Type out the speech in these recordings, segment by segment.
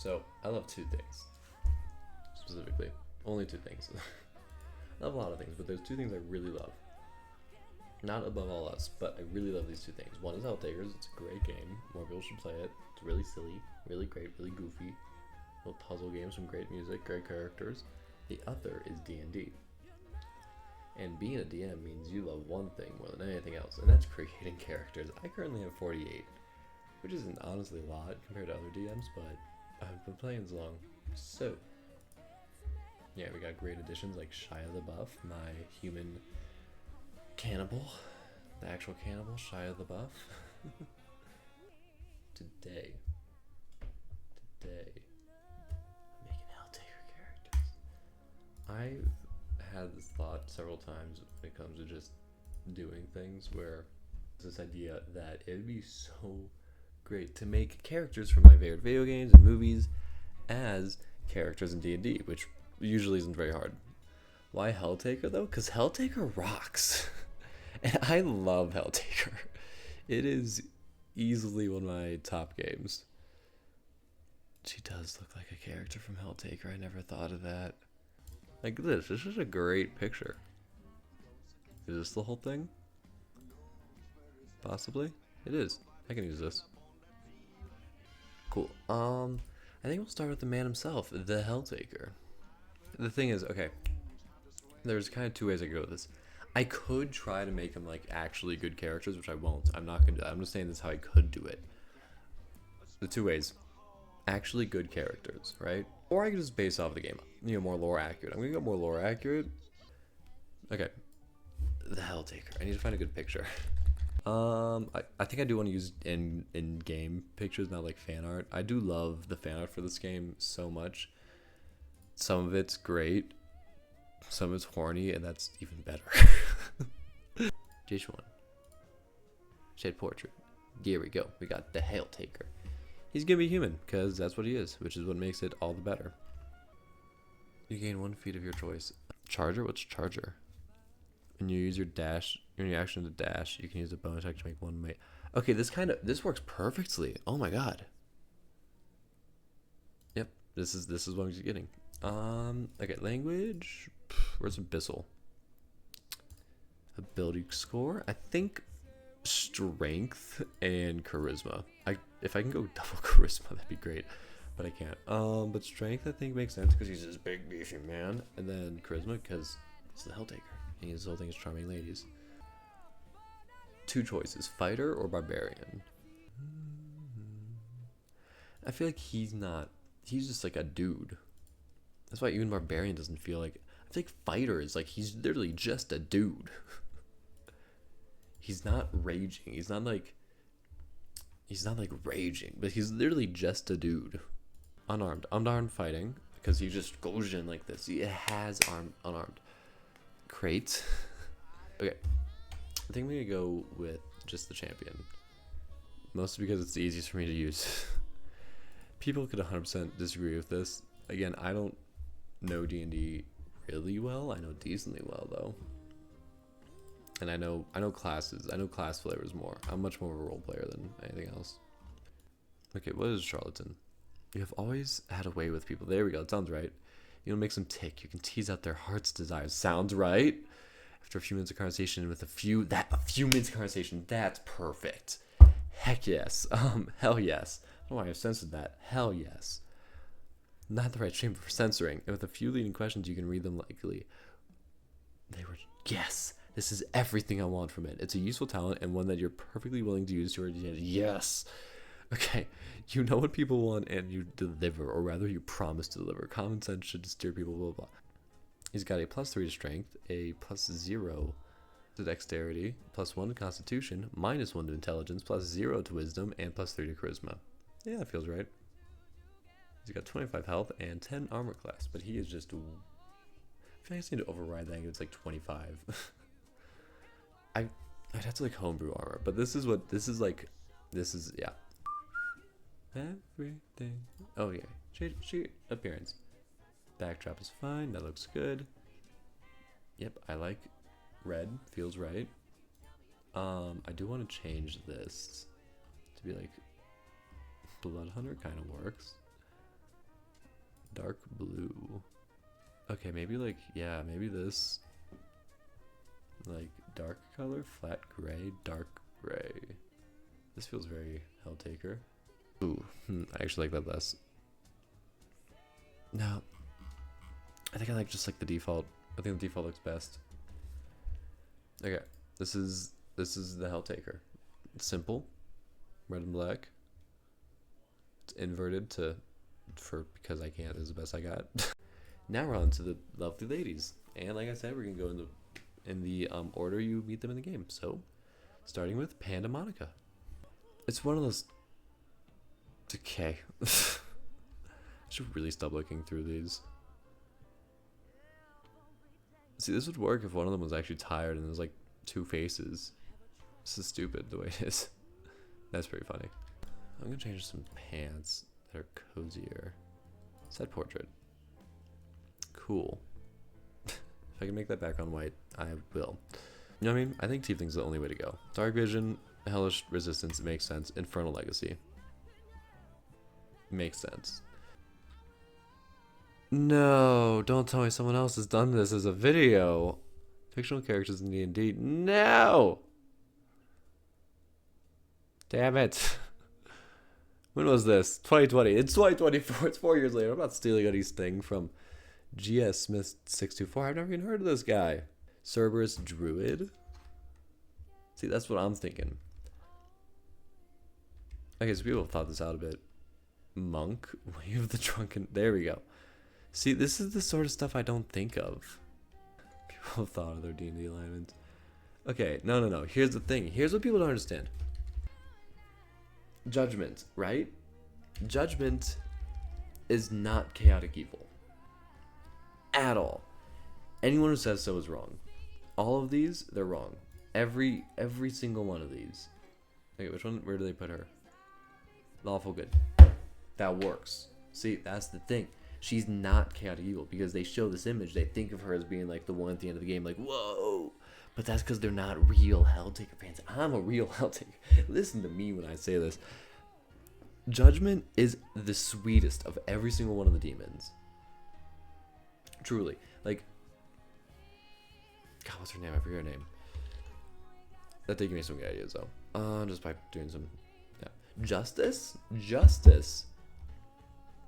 So I love two things specifically. Only two things. I love a lot of things, but there's two things I really love. Not above all else, but I really love these two things. One is Helltakers. It's a great game. More people should play it. It's really silly, really great, really goofy. Little puzzle games, some great music, great characters. The other is D&D. And being a DM means you love one thing more than anything else, and that's creating characters. I currently have 48, which isn't honestly a lot compared to other DMs, but I've been playing so long. So, yeah, we got great additions like Shia LaBeouf, my human cannibal, the actual cannibal, Shia LaBeouf. Today, I'm making Helltaker characters. I've had this thought several times when it comes to just doing things, where this idea that it would be so great to make characters from my favorite video games and movies as characters in D&D, which usually isn't very hard. Why Helltaker though? Because Helltaker rocks. And I love Helltaker. It is easily one of my top games. She does look like a character from Helltaker. I never thought of that. Like this is a great picture. Is this the whole thing? Possibly? It is. I can use this. Cool. I think we'll start with the man himself, the Helltaker. The thing is, okay, there's kind of two ways I could go with this. I could try to make them like actually good characters, which I won't. I'm not gonna do that. I'm just saying this is how I could do it. The two ways. Actually good characters, right? Or I could just base off the game. You know, more lore accurate. I'm gonna go more lore accurate. Okay. The Helltaker. I need to find a good picture. I think I do want to use in-game pictures, not like fan art. I do love the fan art for this game so much. Some of it's great. Some of it's horny, and that's even better. J1. Shade portrait. Here we go. We got the Helltaker. He's gonna be human, because that's what he is, which is what makes it all the better. You gain 1 feat of your choice. Charger? What's charger? When you use your dash, your action to dash, you can use a bonus action to make one mate. Okay, this works perfectly. Oh my god. Yep, this is what I'm getting. Okay, language. Where's Abyssal? Ability score. I think strength and charisma. If I can go double charisma, that'd be great, but I can't. But strength I think makes sense because he's this big beefy man, and then charisma because it's the Helltaker. And his whole thing is charming ladies. Two choices: fighter or barbarian. I feel like he's not. He's just like a dude. That's why even barbarian doesn't feel like. I feel like fighter is like he's literally just a dude. He's not raging. He's not like raging, but he's literally just a dude. Unarmed fighting because he just goes in like this. He has unarmed. Crate. Okay, I think I'm gonna go with just the champion, mostly because it's the easiest for me to use. People could 100% disagree with this. Again, I don't know D&D really well. I know decently well though, and I know classes. I know class flavors more. I'm much more of a role player than anything else. Okay, what is charlatan? You have always had a way with people. There we go. It sounds right. You'll make them tick. You can tease out their heart's desires. Sounds right. After a few minutes of conversation with a few minutes of conversation, that's perfect. Heck yes. Hell yes. I don't know why I've censored that. Hell yes. Not the right stream for censoring. And with a few leading questions, you can read them likely. They were, yes, this is everything I want from it. It's a useful talent and one that you're perfectly willing to use to your advantage. Yes. Okay, you know what people want and you deliver, or rather you promise to deliver. Common sense should steer people, blah, blah, blah. He's got a +3 to strength, a +0 to dexterity, +1 to constitution, -1 to intelligence, +0 to wisdom, and +3 to charisma. Yeah, that feels right. He's got 25 health and 10 armor class, but he is just... I feel like I just need to override that. It's like 25. I'd have to like homebrew armor, but this is, yeah. Everything. Oh yeah, she appearance. Backdrop is fine. That looks good. Yep, I like red. Feels right. I do want to change this to be like Blood Hunter. Kind of works. Dark blue. Okay, maybe like, yeah, maybe this. Like dark color, flat gray, dark gray. This feels very Helltaker. Ooh, I actually like that less. No, I think I like just like the default. I think the default looks best. Okay, this is the Helltaker. It's simple, red and black. It's inverted because I can't. This is the best I got. Now we're on to the lovely ladies, and like I said, we're gonna go in the order you meet them in the game. So, starting with Panda Monica. It's one of those. Okay. I should really stop looking through these. See, this would work if one of them was actually tired and there's like two faces. This is stupid the way it is. That's pretty funny. I'm gonna change some pants that are cozier. Set portrait. Cool. If I can make that background white, I will. You know what I mean? I think tiefling's the only way to go. Dark vision, hellish resistance, it makes sense. Infernal legacy. Makes sense. No, don't tell me someone else has done this as a video. Fictional characters in D&D. No! Damn it. When was this? 2020. It's 2024. It's 4 years later. I'm not stealing Eddie's thing from GS Smith 624. I've never even heard of this guy. Cerberus Druid? See, that's what I'm thinking. Okay, so people have thought this out a bit. Monk? Wave the drunken... There we go. See, this is the sort of stuff I don't think of. People have thought of their D&D alignments. Okay, no. Here's the thing. Here's what people don't understand. Judgment, right? Judgment is not chaotic evil. At all. Anyone who says so is wrong. All of these, they're wrong. Every single one of these. Okay, which one? Where do they put her? Lawful good. That works. See, that's the thing. She's not chaotic evil because they show this image. They think of her as being like the one at the end of the game, like, whoa. But that's because they're not real Helltaker fans. I'm a real Helltaker. Listen to me when I say this. Judgment is the sweetest of every single one of the demons. Truly. Like, God, what's her name? I forget her name. That did give me some good ideas, though. Just by doing some... Yeah. Justice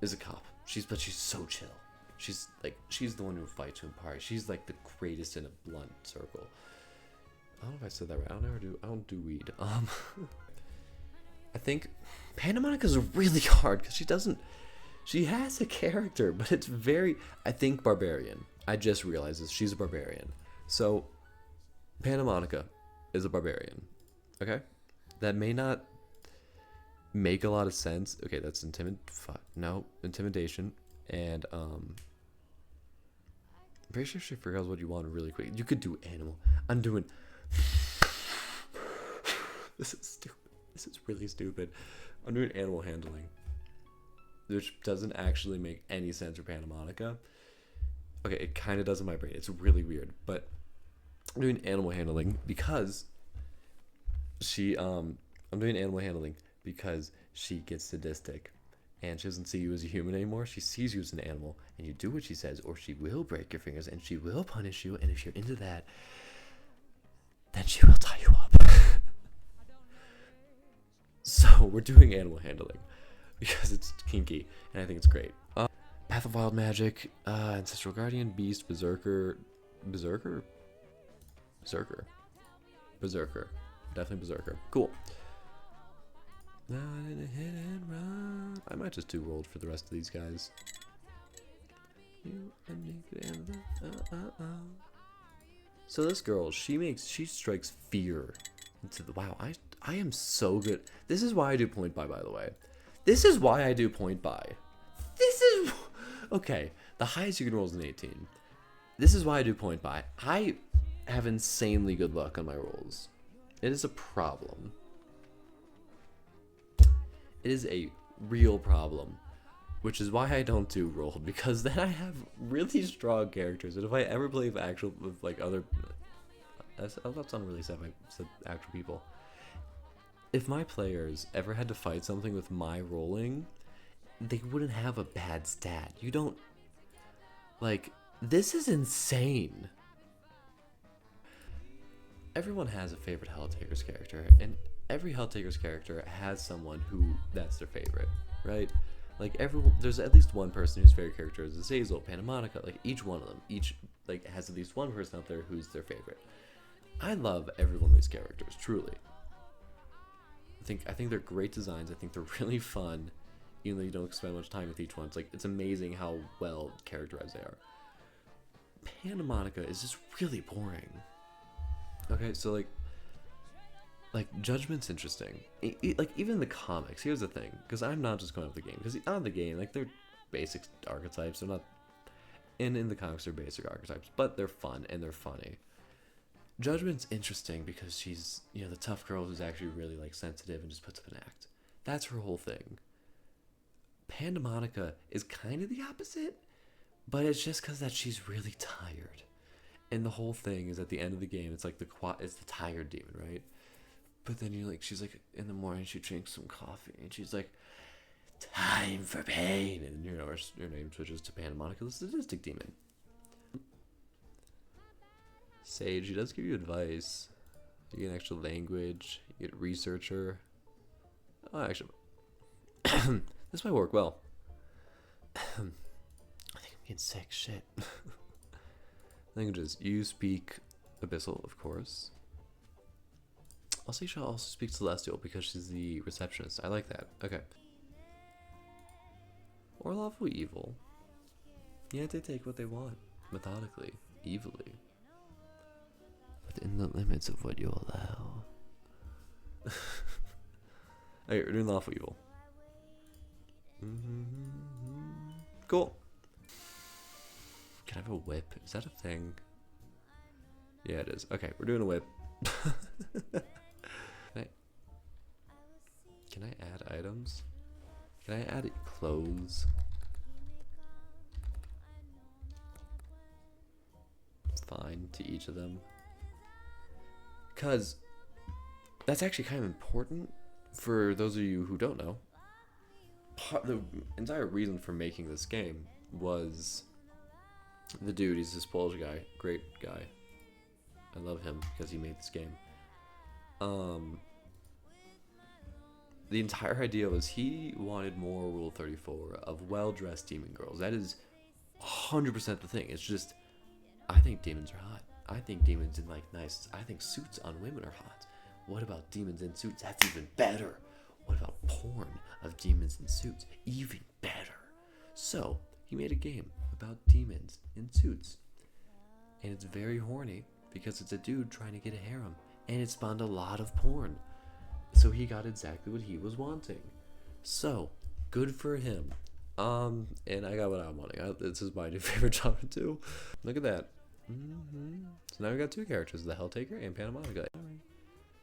is a cop. But she's so chill. She's the one who fights to impart. She's like the greatest in a blunt circle. I don't know if I said that right. I don't do weed. I think Panda Monica's really hard because she has a character, but it's very, I think, barbarian. I just realized this. She's a barbarian. So Panda Monica is a barbarian. Okay? That may not make a lot of sense. Okay, that's intimidation. And I'm pretty sure she forgot what you want really quick. You could do animal. I'm doing this is stupid. This is really stupid. I'm doing animal handling, which doesn't actually make any sense for Panda Monica. Okay, it kind of does in my brain. It's really weird, but I'm doing animal handling because I'm doing animal handling because she gets sadistic and she doesn't see you as a human anymore. She sees you as an animal, and you do what she says or she will break your fingers and she will punish you, and if you're into that, then she will tie you up. So we're doing animal handling because it's kinky and I think it's great. Path of Wild Magic, Ancestral Guardian, Beast, Berserker. Definitely Berserker. Cool. I might just do rolled for the rest of these guys. So this girl, she strikes fear into the... Wow, I am so good. This is why I do point by the way. This is why I do point by. This is... Okay, the highest you can roll is an 18. This is why I do point by. I have insanely good luck on my rolls. It is a problem. It is a real problem. Which is why I don't do rolled, because then I have really strong characters. And if I ever play with like other... That's not really said by actual people. If my players ever had to fight something with my rolling, they wouldn't have a bad stat. You don't, like, this is insane. Everyone has a favorite Helltaker's character, and every Helltaker's character has someone who that's their favorite, right? Like everyone, there's at least one person whose favorite character is Azazel, Panamonica. Like each one of them, each like has at least one person out there who's their favorite. I love every one of these characters, truly. I think they're great designs. I think they're really fun, even though you don't spend much time with each one. It's amazing how well characterized they are. Panamonica is just really boring. Okay, so like Judgment's interesting. Like even the comics. Here's the thing, because I'm not just going off the game, because on the game, like they're basic archetypes. They're not, and in the comics they're basic archetypes, but they're fun and they're funny. Judgment's interesting because she's, you know, the tough girl who's actually really like sensitive and just puts up an act. That's her whole thing. Pandemonica is kind of the opposite, but it's just because that she's really tired. And the whole thing is at the end of the game, it's like it's the tired demon, right? But then she's like, in the morning she drinks some coffee and she's like, time for pain. And her name switches to Pandemonica, the sadistic demon. Sage, he does give you advice. You get extra language, you get researcher. Oh, actually, this might work well. I think I'm getting sick, shit. Languages. You speak Abyssal, of course. I'll say she'll also speak Celestial because she's the receptionist. I like that. Okay. Or lawful evil. Yeah, they take what they want. Methodically. Evilly. Within the limits of what you allow. Okay, we're doing lawful evil. Cool. Can I have a whip? Is that a thing? Yeah, it is. Okay, we're doing a whip. Can I add items? Can I add clothes? Fine to each of them. Because that's actually kind of important for those of you who don't know. The entire reason for making this game was the dude. He's this Polish guy, great guy. I love him because he made this game. The entire idea was he wanted more Rule 34 of well-dressed demon girls. That is 100% the thing. It's just, I think demons are hot. I think demons in nice. I think suits on women are hot. What about demons in suits? That's even better. What about porn of demons in suits? Even better. So he made a game about demons in suits, and it's very horny because it's a dude trying to get a harem, and it spawned a lot of porn. So he got exactly what he was wanting. So good for him. And I got what I'm wanting. This is my new favorite genre too. Look at that. So now we got two characters, the Helltaker and Panamonica.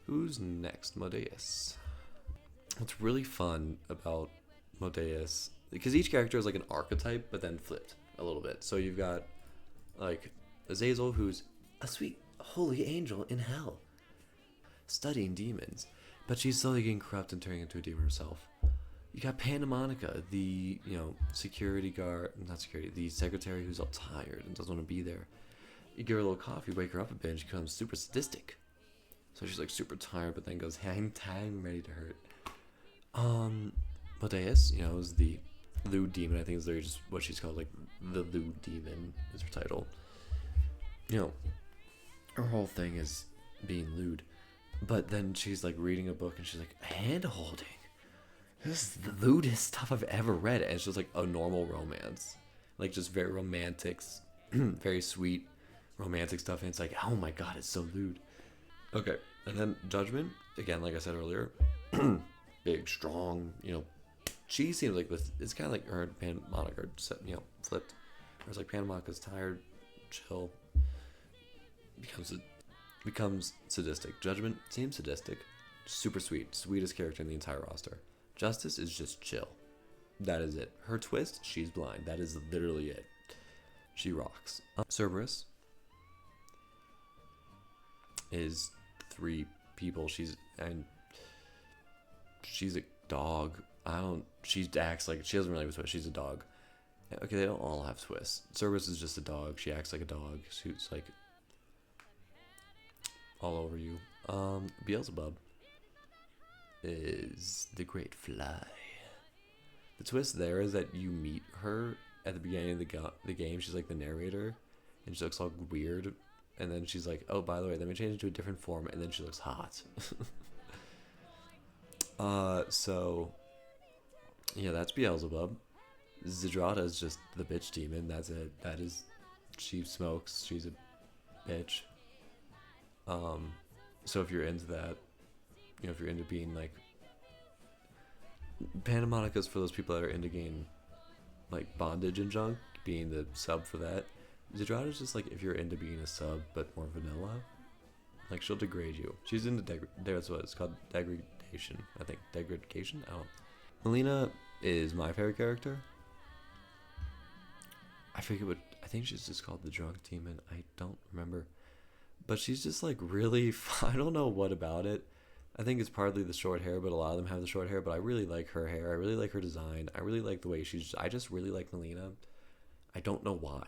Who's next? Modeus. What's really fun about Modeus, because each character is like an archetype, but then flipped a little bit. So you've got like Azazel, who's a sweet holy angel in hell, studying demons, but she's slowly getting corrupt and turning into a demon herself. You got Panamonica, the security guard, not security, the secretary who's all tired and doesn't want to be there. You give her a little coffee, wake her up a bit, and she becomes super sadistic. So she's like super tired, but then goes, hang time, ready to hurt. Modeus, is the lewd demon. I think is literally just what she's called, like the lewd demon is her title. Her whole thing is being lewd. But then she's like reading a book and she's like, hand holding. This is the lewdest stuff I've ever read. And it's just like a normal romance. Like just very romantic, very sweet romantic stuff. And it's like, oh my god, it's so lewd. Okay, and then Judgment, again, like I said earlier, big, strong, she seems like this. It's kind of like her and Panamonica, flipped. Whereas like Panamonica's tired, chill, becomes sadistic. Judgment seems sadistic, super sweet, sweetest character in the entire roster. Justice is just chill. That is it. Her twist, she's blind. That is literally it. She rocks. Cerberus is 3 people. She's a dog. I don't. She acts like she doesn't really have a twist. She's a dog. Okay, they don't all have twists. Cerberus is just a dog. She acts like a dog. She's like all over you. Beelzebub is the Great Fly. The twist there is that you meet her at the beginning of the game. She's like the narrator, and she looks all weird. And then she's like, "Oh, by the way, let me change into a different form." And then she looks hot. So yeah, that's Beelzebub. Zidrata is just the bitch demon. That's it. That is, she smokes. She's a bitch. So if you're into that, you know, if you're into being like, Panamonica's for those people that are into getting like bondage and junk, being the sub for that. Zidrata's just like if you're into being a sub but more vanilla. Like she'll degrade you. She's into that's what it's called, degradation. I think degradation. I don't. Melina is my favorite character. I forget what. I think she's just called the drunk demon. I don't remember. But she's just like really. I don't know what about it. I think it's partly the short hair, but a lot of them have the short hair. But I really like her hair. I really like her design. I really like the way she's. I just really like Melina. I don't know why.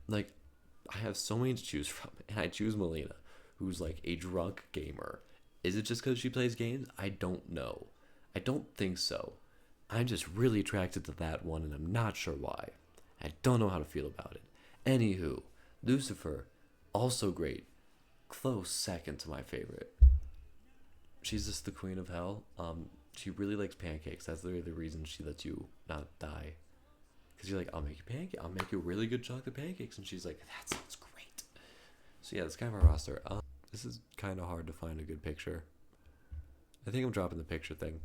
Like, I have so many to choose from, and I choose Melina, who's like a drunk gamer. Is it just because she plays games? I don't know. I don't think so. I'm just really attracted to that one, and I'm not sure why. I don't know how to feel about it. Anywho, Lucifer, also great. Close second to my favorite. She's just the queen of hell. She really likes pancakes. That's literally the reason she lets you not die. Because you're like, I'll make you pancake. I'll make you really good chocolate pancakes. And she's like, that sounds great. So yeah, that's kind of our roster. This is kind of hard to find a good picture. I think I'm dropping the picture thing.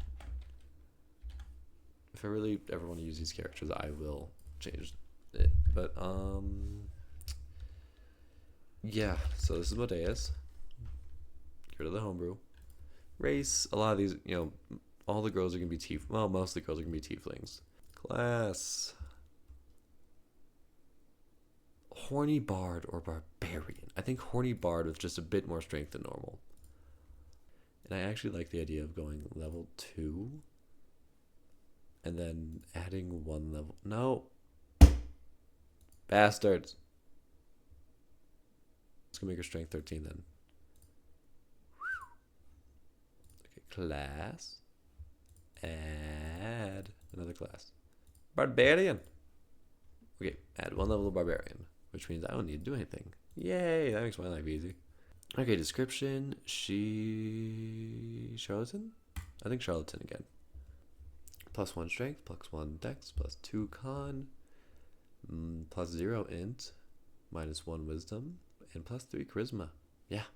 If I really ever want to use these characters, I will change it. But, yeah. So this is Modeus. Get rid of the homebrew. Race. A lot of these, you know, all the girls are going to be well, most of the girls are going to be tieflings. Class. Horny Bard or Barbarian. I think Horny Bard with just a bit more strength than normal. And I actually like the idea of going level 2 and then adding 1 level. No. Bastards. Let's go make her strength 13 then. Okay, class. Add another class. Barbarian. Okay, add 1 level of Barbarian, which means I don't need to do anything. Yay, that makes my life easy. Okay, description. She... Charlatan? I think Charlatan again. +1 strength, +1 dex, +2 con, +0 int, -1 wisdom, and +3 charisma. Yeah.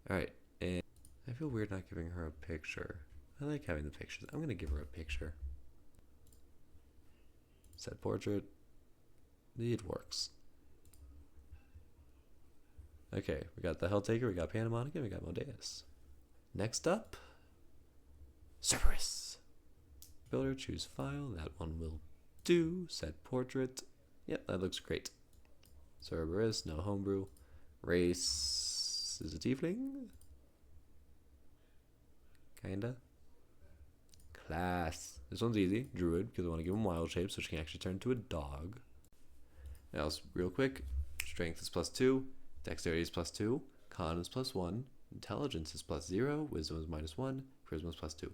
Alright, and I feel weird not giving her a picture. I like having the pictures. I'm going to give her a picture. Set portrait. It works. Okay, we got the Helltaker, we got Panamonica, and we got Modeus. Next up, Cerberus. Builder, choose file. That one will do. Set portrait. Yep, that looks great. Cerberus, no homebrew. Race is a tiefling. Kinda. Class. This one's easy. Druid, because I want to give him wild shape so she can actually turn into a dog. Now, real quick. Strength is +2. Dexterity is +2. Con is +1. Intelligence is +0. Wisdom is -1. Charisma is +2.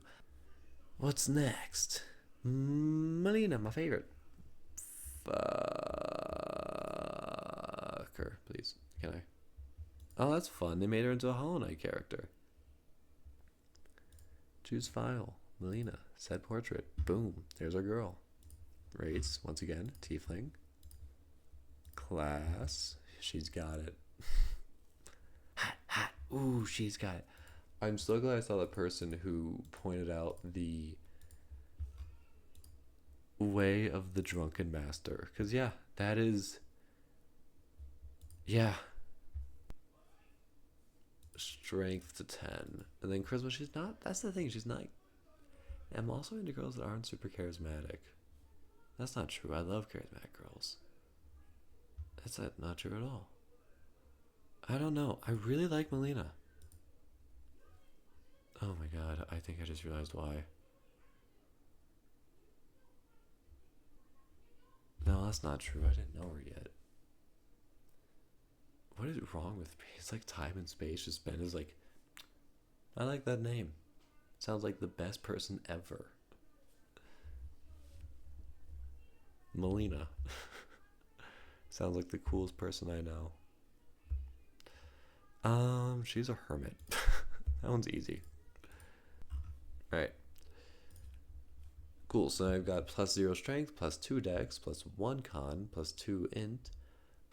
What's next? Melina, my favorite. Fuck her, please. Can I? Oh, that's fun. They made her into a Hollow Knight character. Choose file. Melina. Set portrait. Boom. There's our girl. Race. Once again. Tiefling. Class. She's got it. Hot, hot. Ooh, she's got it. I'm so glad I saw that person who pointed out the way of the drunken master. Because, yeah, that is... Yeah. Strength to 10. And then charisma, she's not... That's the thing, she's not... I'm also into girls that aren't super charismatic. That's not true. I love charismatic girls. That's not true at all. I don't know. I really like Melina. Oh my god, I think I just realized why. No, that's not true. I didn't know her yet. What is wrong with me? It's like time and space just been is like, I like that name. Sounds like the best person ever. Melina. Sounds like the coolest person I know. She's a hermit. That one's easy. Alright. Cool, so I've got +0 strength, +2 dex, +1 con, +2 int,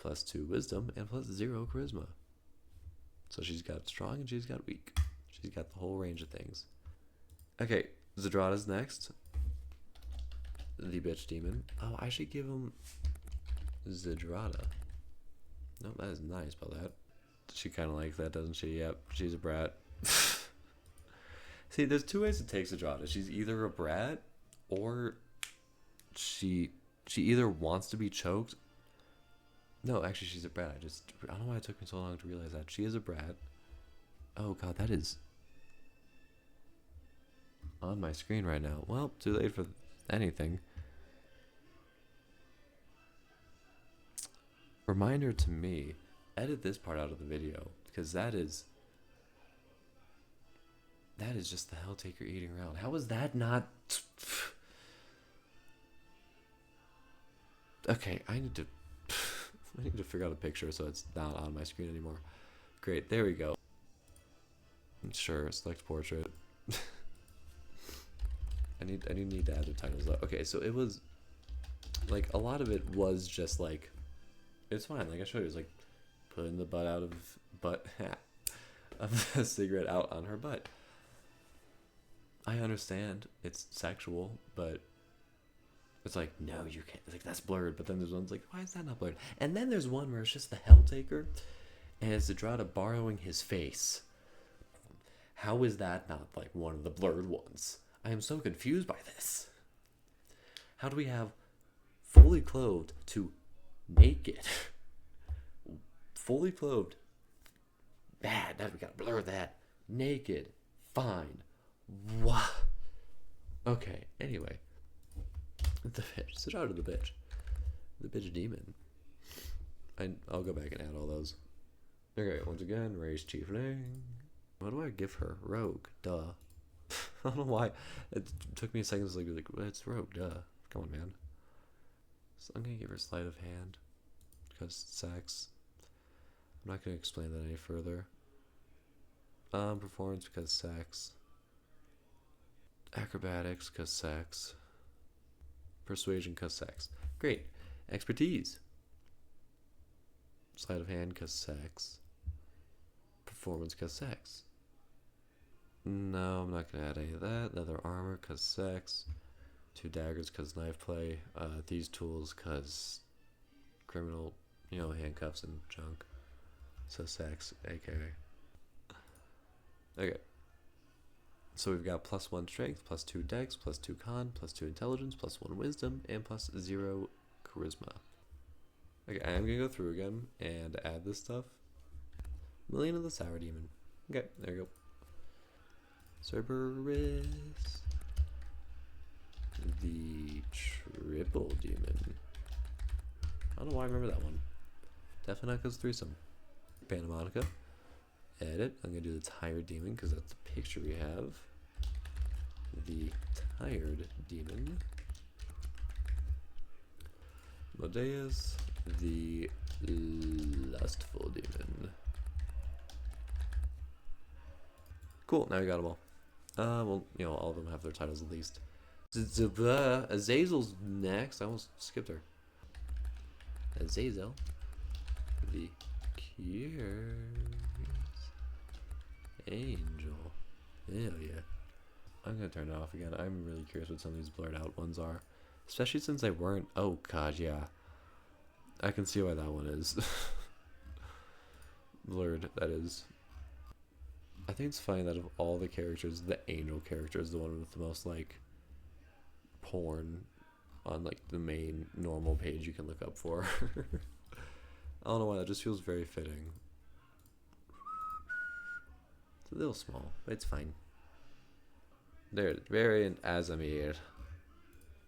+2 wisdom, and +0 charisma. So she's got strong and she's got weak. She's got the whole range of things. Okay, Zedrada's next. The bitch demon. Oh, I should give him Zedrada. No, that is nice about that. She kind of likes that, doesn't she? Yep, she's a brat. See, there's 2 ways to take Zedrada. She's either a brat or she either wants to be choked. No, actually, she's a brat. I don't know why it took me so long to realize that. She is a brat. Oh god, that is on my screen right now. Well, too late for anything. Reminder to me, edit this part out of the video, because that is just the Helltaker eating around. How is that not... Okay, I need to figure out a picture so it's not on my screen anymore. Great, there we go. Sure, select portrait. I need to add the titles though. Okay, so it was like a lot of it was just like it's fine. Like I showed you, it's like putting the butt out of of the cigarette out on her butt. I understand it's sexual, but it's like, no, you can't. Like that's blurred. But then there's one's like, why is that not blurred? And then there's one where it's just the Helltaker, and it's Zedrada borrowing his face. How is that not like one of the blurred ones? I am so confused by this. How do we have fully clothed to naked? Fully clothed. Bad. Now we gotta blur that. Naked. Fine. What? Okay, anyway. The bitch. Sit out of the bitch. The bitch demon. I'll go back and add all those. Okay, once again, race tiefling. What do I give her? Rogue. Duh. I don't know why. It took me a second to be like, well, it's rogue. Duh. Come on, man. So I'm gonna give her sleight of hand because sex. I'm not gonna explain that any further. Performance because sex. Acrobatics because sex. Persuasion because sex. Great. Expertise. Sleight of hand because sex. Performance because sex. No, I'm not gonna add any of that. Leather armor because sex. 2 daggers because knife play. These tools because criminal, handcuffs and junk. So sex, aka. Okay. So we've got +1 strength, +2 dex, +2 con, +2 intelligence, +1 wisdom, and +0 charisma. Okay, I am gonna go through again and add this stuff. Melina the Sour Demon. Okay, there you go. Cerberus. The Triple Demon. I don't know why I remember that one. Definitely not because threesome. Panamonica. Edit. I'm going to do the Tired Demon because that's the picture we have. The Tired Demon. Modeus. The Lustful Demon. Cool, now we got them all. Well, all of them have their titles at least. Azazel's next. I almost skipped her. Azazel. The Curious Angel. Hell yeah. I'm gonna turn it off again. I'm really curious what some of these blurred out ones are. Especially since they weren't. Oh god, yeah. I can see why that one is. Blurred, that is. I think it's funny that of all the characters, the angel character is the one with the most, porn on, the main normal page you can look up for. I don't know why, that just feels very fitting. It's a little small, but it's fine. There, variant Azamir.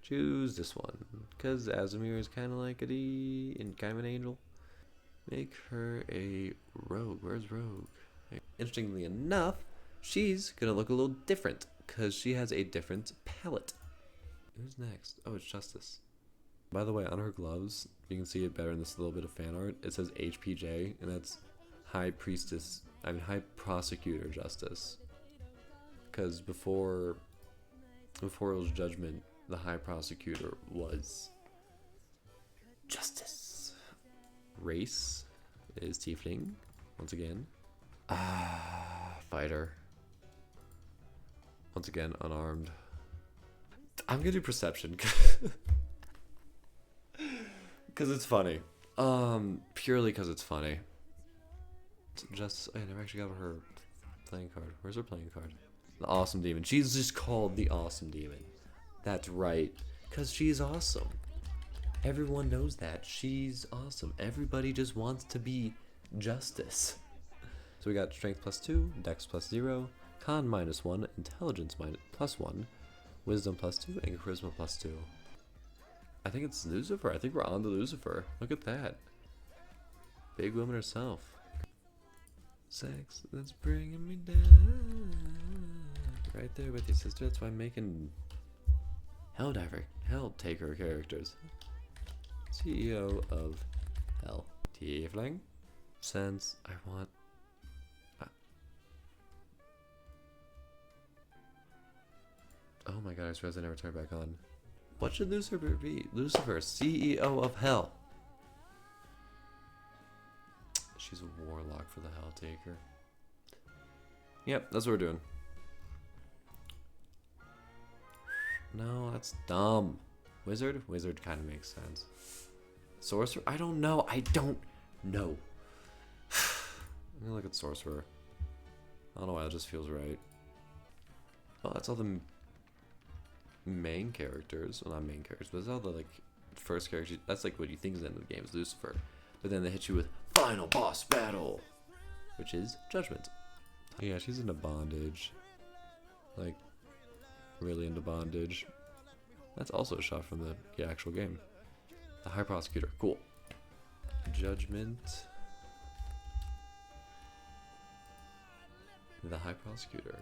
Choose this one, because Azamir is kind of like a D and kind of an angel. Make her a rogue. Where's rogue? Interestingly enough, she's gonna look a little different, because she has a different palette. Who's next? Oh, it's Justice. By the way, on her gloves, you can see it better in this little bit of fan art. It says HPJ, and that's High Prosecutor Justice. Because before it was Judgment, the High Prosecutor was Justice. Race is Tiefling, once again. Fighter. Once again, unarmed. I'm gonna do Perception. Because it's funny. Purely because it's funny. Just, I never actually got her playing card. Where's her playing card? The Awesome Demon. She's just called the Awesome Demon. That's right. Because she's awesome. Everyone knows that. She's awesome. Everybody just wants to be Justice. So we got Strength +2, Dex +0, Con -1, Intelligence +1, Wisdom +2, and Charisma +2. I think it's Lucifer. I think we're on to Lucifer. Look at that. Big woman herself. Sex that's bringing me down. Right there with your sister. That's why I'm making Helltaker characters. CEO of Hell. Tiefling. Since I want... Oh my god, I suppose I never turned back on. What should Lucifer be? Lucifer, CEO of Hell. She's a warlock for the Helltaker. Yep, that's what we're doing. No, that's dumb. Wizard? Wizard kind of makes sense. Sorcerer? I don't know. I don't know. I'm gonna look at Sorcerer. I don't know why, it just feels right. Oh, that's all the main characters. Well, not main characters, but it's all the, like, first characters. That's, like, what you think is the end of the game, is Lucifer. But then they hit you with Final Boss Battle, which is Judgment. Yeah, she's into bondage. Like, really into bondage. That's also a shot from the actual game. The High Prosecutor. Cool. Judgment. The High Prosecutor.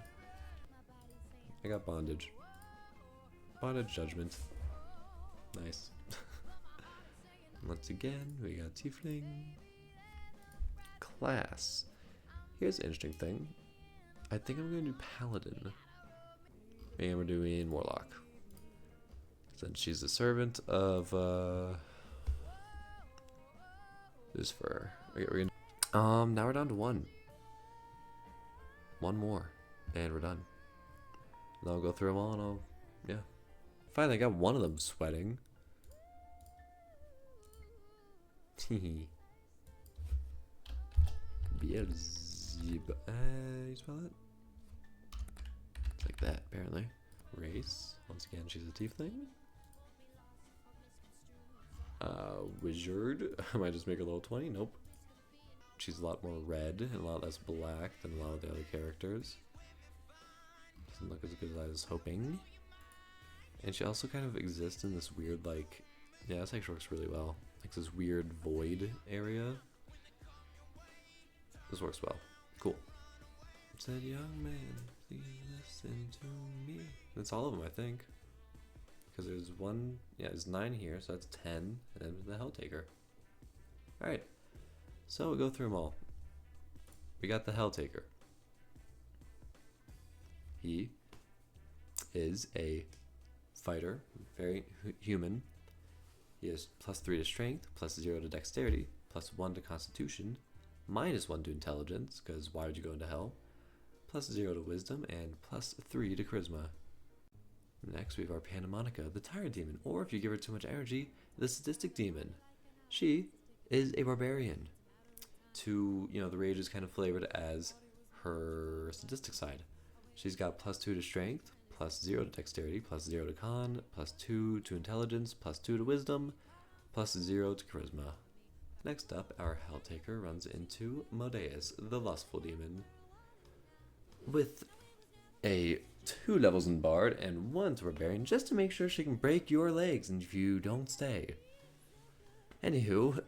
I got bondage. Bondage, Judgment. Nice. Once again, we got Tiefling. Class. Here's an interesting thing. I think I'm going to do Paladin. And we're doing Warlock. Since she's the servant of Lucifer. Okay, we're gonna now we're down to one. One more. And we're done. And I'll go through them all and I'll finally I got one of them sweating. Beelzebub. You spell it? It's like that, apparently. Race. Once again, she's a tiefling. Wizard. I might just make a little 20. Nope. She's a lot more red and a lot less black than a lot of the other characters. Doesn't look as good as I was hoping. And she also kind of exists in this weird, like... Yeah, this actually works really well. Like this weird void area. This works well. Cool. Said, young man, please listen to me. That's all of them, I think. Because there's one, yeah, there's 9 here, so that's 10, and then the Helltaker. Alright, so we'll go through them all. We got the Helltaker. He is a fighter, very human. He has +3 to strength, +0 to dexterity, +1 to constitution, -1 to intelligence, because why would you go into hell? +0 to wisdom, and +3 to charisma. Next, we have our Pandemonica, the Tired Demon, or if you give her too much energy, the Sadistic Demon. She is a barbarian. The rage is kind of flavored as her sadistic side. She's got +2 to strength, +0 to dexterity, +0 to con, +2 to intelligence, +2 to wisdom, +0 to charisma. Next up, our Helltaker runs into Modeus, the Lustful Demon. With a 2 levels in Bard, and 1 to Barbarian, just to make sure she can break your legs and if you don't stay. Anywho,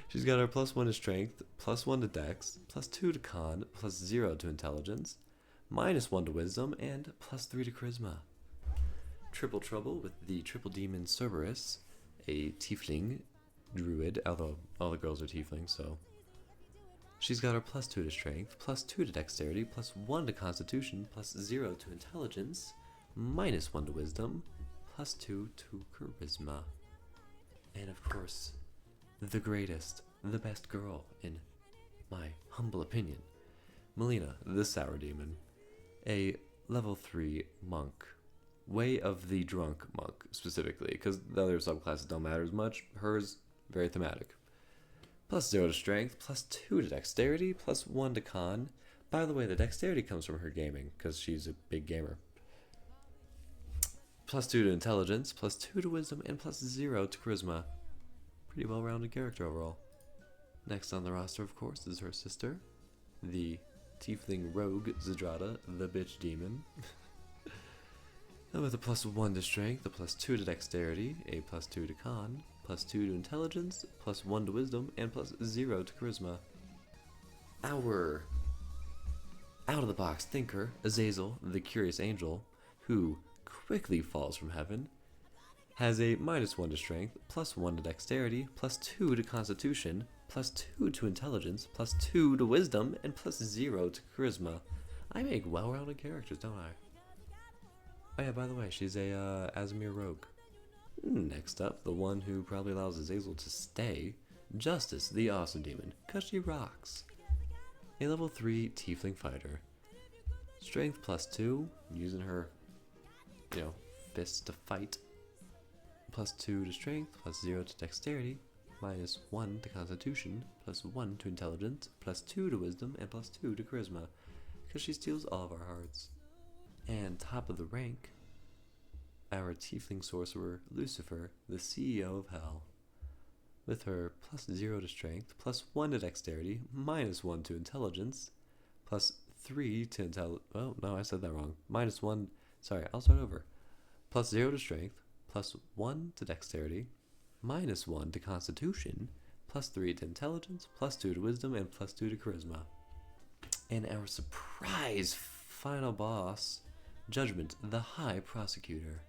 she's got her +1 to Strength, +1 to Dex, +2 to Con, +0 to Intelligence, -1 to Wisdom, and +3 to Charisma. Triple Trouble with the Triple Demon Cerberus, a Tiefling Druid, although all the girls are Tieflings, so. She's got her +2 to Strength, +2 to Dexterity, +1 to Constitution, +0 to Intelligence, -1 to Wisdom, +2 to Charisma. And of course, the greatest, the best girl, in my humble opinion, Melina, the Sour Demon, a level 3 monk. Way of the Drunk monk, specifically, because the other subclasses don't matter as much. Hers, very thematic. +0 to Strength, +2 to Dexterity, +1 to Con. By the way, the Dexterity comes from her gaming, because she's a big gamer. +2 to Intelligence, +2 to Wisdom, and +0 to Charisma. Pretty well-rounded character overall. Next on the roster, of course, is her sister, the Tiefling Rogue Zedrada, the Bitch Demon. And with a +1 to Strength, a +2 to Dexterity, a +2 to Con, +2 to Intelligence, +1 to Wisdom, and +0 to Charisma. Our out-of-the-box thinker, Azazel, the Curious Angel, who quickly falls from heaven, has a -1 to Strength, +1 to Dexterity, +2 to Constitution, +2 to Intelligence, +2 to Wisdom, and +0 to Charisma. I make well-rounded characters, don't I? Oh yeah, by the way, she's a Azamir Rogue. Next up, the one who probably allows Azazel to stay, Justice, the Awesome Demon, cause she rocks. A level 3 Tiefling Fighter. Strength +2, using her, fists to fight. +2 to Strength, +0 to Dexterity, -1 to Constitution, +1 to Intelligence, +2 to Wisdom, and +2 to Charisma, because she steals all of our hearts. And top of the rank, our Tiefling Sorcerer, Lucifer, the CEO of Hell, with her +0 to Strength, +1 to Dexterity, -1 to Intelligence, +3 to oh, no, I said that wrong. -1, sorry, I'll start over. +0 to Strength, +1 to Dexterity, -1 to Constitution, +3 to Intelligence, +2 to Wisdom, and +2 to Charisma. And our surprise final boss, Judgment, the High Prosecutor.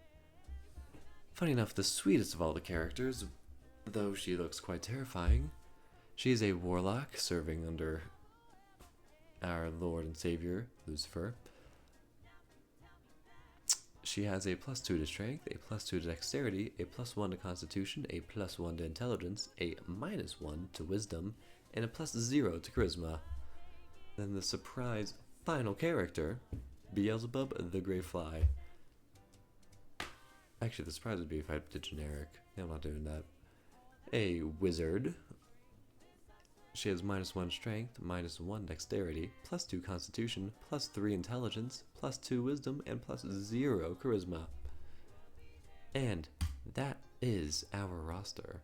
Funny enough, the sweetest of all the characters, though she looks quite terrifying. She is a warlock serving under our Lord and Savior, Lucifer. She has a +2 to Strength, a +2 to Dexterity, a +1 to Constitution, a +1 to Intelligence, a -1 to Wisdom, and a +0 to Charisma. Then the surprise final character, Beelzebub the Grey Fly. Actually, the surprise would be if I did generic. I'm not doing that. A wizard. She has -1 Strength, -1 Dexterity, +2 Constitution, +3 Intelligence, +2 Wisdom, and +0 Charisma. And that is our roster.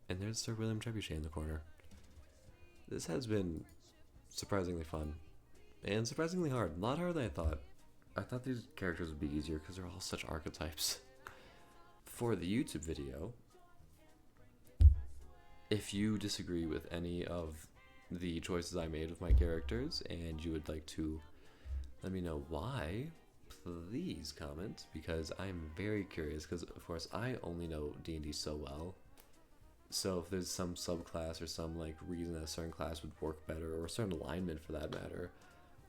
And there's Sir William Trebuchet in the corner. This has been surprisingly fun. And surprisingly hard. A lot harder than I thought. I thought these characters would be easier because they're all such archetypes. For the YouTube video, if you disagree with any of the choices I made with my characters and you would like to let me know why, please comment, because I'm very curious, because of course I only know D&D so well. So if there's some subclass or some reason that a certain class would work better, or a certain alignment for that matter,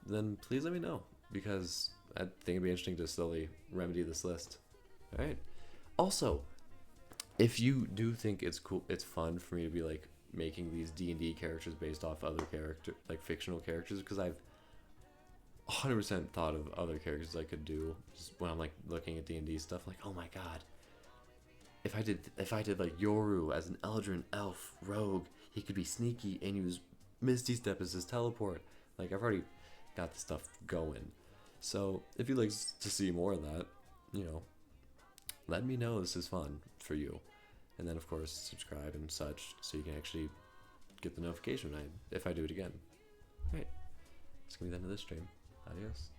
then please let me know, because I think it'd be interesting to slowly remedy this list. Alright. Also, if you do think it's cool, it's fun for me to be making these D&D characters based off other fictional characters, because I've 100% thought of other characters I could do just when I'm looking at D&D stuff, oh my god, if I did Yoru as an Eldrin elf rogue, he could be sneaky and use Misty Step as his teleport. I've already got the stuff going. So if you'd like to see more of that, let me know this is fun for you. And then of course subscribe and such, so you can actually get the notification if I do it again. Alright. It's gonna be the end of this stream. Adios.